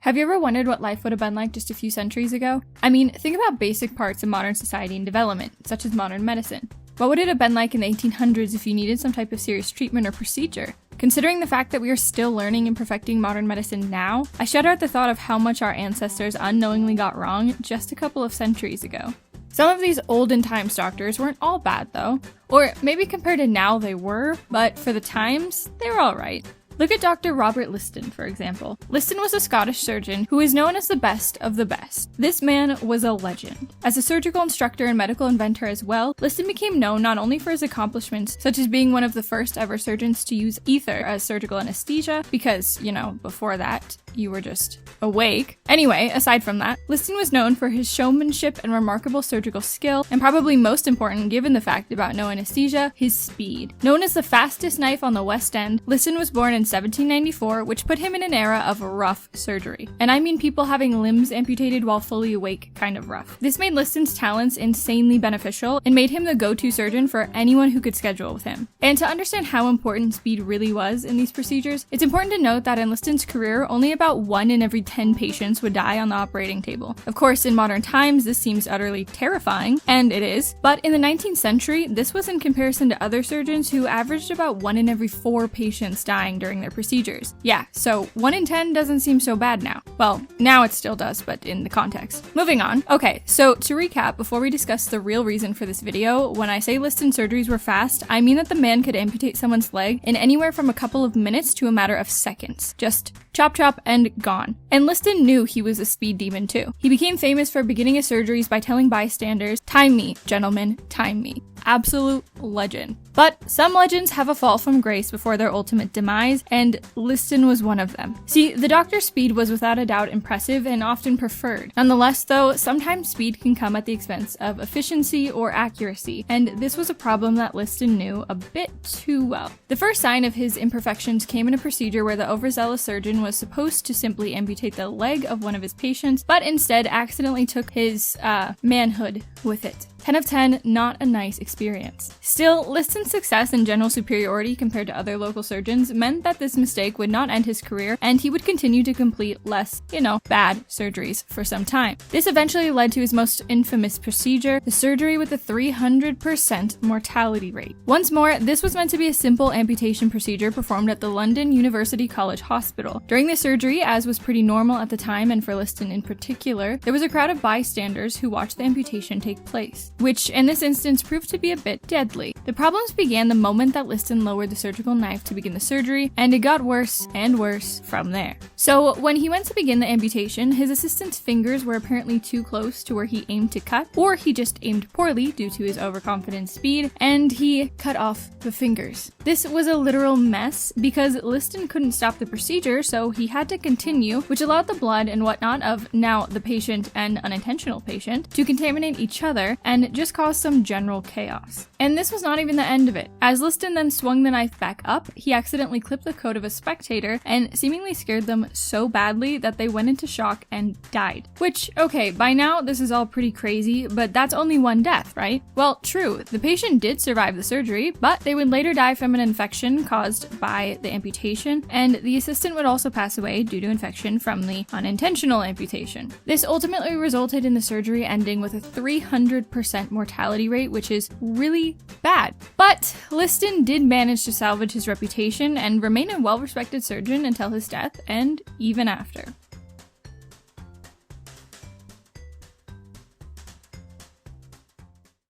Have you ever wondered what life would have been like just a few centuries ago? I mean, think about basic parts of modern society and development, such as modern medicine. What would it have been like in the 1800s if you needed some type of serious treatment or procedure? Considering the fact that we are still learning and perfecting modern medicine now, I shudder at the thought of how much our ancestors unknowingly got wrong just a couple of centuries ago. Some of these olden times doctors weren't all bad though. Or maybe compared to now they were, but for the times, they were alright. Look at Dr. Robert Liston, for example. Liston was a Scottish surgeon who is known as the best of the best. This man was a legend. As a surgical instructor and medical inventor as well, Liston became known not only for his accomplishments, such as being one of the first ever surgeons to use ether as surgical anesthesia, because, before that, you were just awake. Anyway, aside from that, Liston was known for his showmanship and remarkable surgical skill, and probably most important given the fact about no anesthesia, his speed. Known as the fastest knife on the West End, Liston was born in 1794, which put him in an era of rough surgery. And I mean people having limbs amputated while fully awake kind of rough. This made Liston's talents insanely beneficial and made him the go-to surgeon for anyone who could schedule with him. And to understand how important speed really was in these procedures, it's important to note that in Liston's career, only about 1 in every 10 patients would die on the operating table. Of course, in modern times, this seems utterly terrifying, and it is, but in the 19th century, this was in comparison to other surgeons who averaged about 1 in every 4 patients dying during their procedures. Yeah, so 1 in 10 doesn't seem so bad now. Well, now it still does, but in the context. Moving on. Okay, so to recap, before we discuss the real reason for this video, when I say Liston surgeries were fast, I mean that the man could amputate someone's leg in anywhere from a couple of minutes to a matter of seconds. Just chop chop and gone. And Liston knew he was a speed demon too. He became famous for beginning his surgeries by telling bystanders, "Time me, gentlemen, time me." Absolute legend. But some legends have a fall from grace before their ultimate demise, and Liston was one of them. See, the doctor's speed was without a doubt impressive and often preferred. Nonetheless though, sometimes speed can come at the expense of efficiency or accuracy, and this was a problem that Liston knew a bit too well. The first sign of his imperfections came in a procedure where the overzealous surgeon was supposed to simply amputate the leg of one of his patients, but instead accidentally took his manhood with it. 10 of 10, not a nice experience. Still, Liston's success and general superiority compared to other local surgeons meant that this mistake would not end his career, and he would continue to complete less, bad surgeries for some time. This eventually led to his most infamous procedure, the surgery with a 300% mortality rate. Once more, this was meant to be a simple amputation procedure performed at the London University College Hospital. During the surgery, as was pretty normal at the time and for Liston in particular, there was a crowd of bystanders who watched the amputation take place, which in this instance proved to be a bit deadly. The problems began the moment that Liston lowered the surgical knife to begin the surgery, and it got worse and worse from there. So when he went to begin the amputation, his assistant's fingers were apparently too close to where he aimed to cut, or he just aimed poorly due to his overconfident speed, and he cut off the fingers. This was a literal mess because Liston couldn't stop the procedure, so he had to continue, which allowed the blood and whatnot of now the patient and unintentional patient to contaminate each other and just cause some general chaos. And this was not even the end of it. As Liston then swung the knife back up, he accidentally clipped the coat of a spectator and seemingly scared them so badly that they went into shock and died. Which, okay, by now this is all pretty crazy, but that's only one death, right? Well, true, the patient did survive the surgery, but they would later die from an infection caused by the amputation, and the assistant would also pass away due to infection from the unintentional amputation. This ultimately resulted in the surgery ending with a 300% mortality rate, which is really bad. But Liston did manage to salvage his reputation and remain a well-respected surgeon until his death and even after.